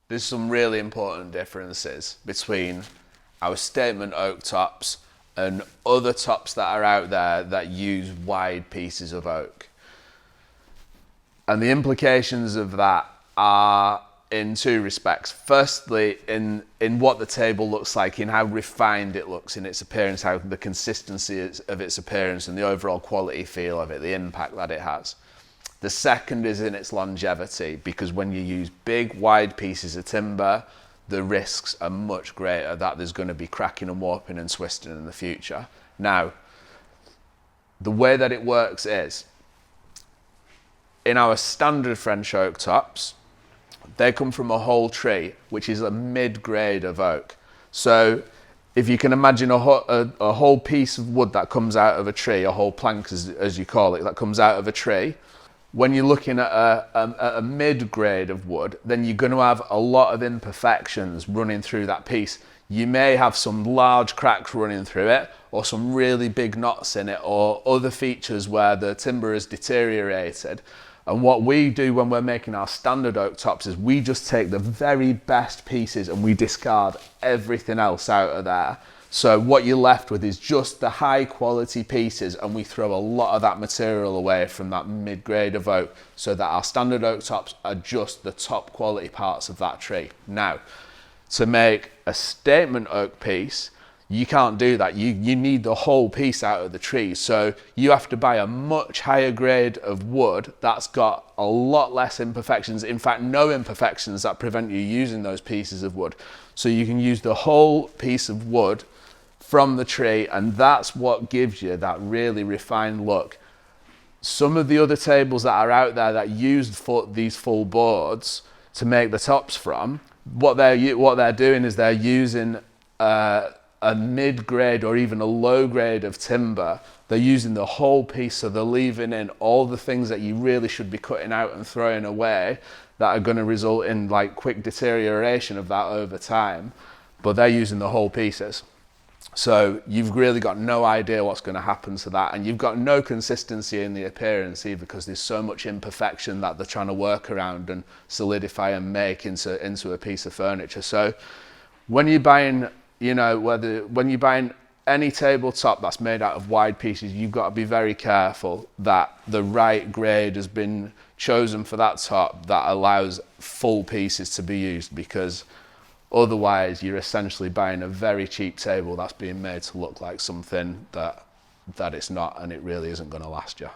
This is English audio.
there's some really important differences between our statement oak tops and other tops that are out there that use wide pieces of oak. And the implications of that are in two respects. Firstly, in what the table looks like, in how refined it looks in its appearance, how the consistency of its appearance and the overall quality feel of it, the impact that it has. The second is in its longevity, because when you use big, wide pieces of timber, the risks are much greater that there's going to be cracking and warping and twisting in the future. Now, the way that it works is, in our standard French oak tops, they come from a whole tree, which is a mid-grade of oak. So if you can imagine a whole piece of wood that comes out of a tree, a whole plank as you call it, that comes out of a tree, when you're looking at a mid-grade of wood, then you're going to have a lot of imperfections running through that piece. You may have some large cracks running through it, or some really big knots in it, or other features where the timber has deteriorated. And what we do when we're making our standard oak tops is we just take the very best pieces and we discard everything else out of there. So what you're left with is just the high quality pieces, and we throw a lot of that material away from that mid-grade of oak, so that our standard oak tops are just the top quality parts of that tree. Now, to make a statement oak piece, you can't do that. You need the whole piece out of the tree. So you have to buy a much higher grade of wood that's got a lot less imperfections, in fact no imperfections, that prevent you using those pieces of wood. So you can use the whole piece of wood from the tree, and that's what gives you that really refined look. Some of the other tables that are out there that use these full boards to make the tops from, what they're doing is they're using a mid-grade or even a low grade of timber. They're using the whole piece, so they're leaving in all the things that you really should be cutting out and throwing away that are going to result in like quick deterioration of that over time, but they're using the whole pieces. So you've really got no idea what's going to happen to that, and you've got no consistency in the appearance either, because there's so much imperfection that they're trying to work around and solidify and make into a piece of furniture. So when you're buying, when you're buying any tabletop that's made out of wide pieces, you've got to be very careful that the right grade has been chosen for that top that allows full pieces to be used, because otherwise you're essentially buying a very cheap table that's being made to look like something that it's not, and it really isn't going to last you.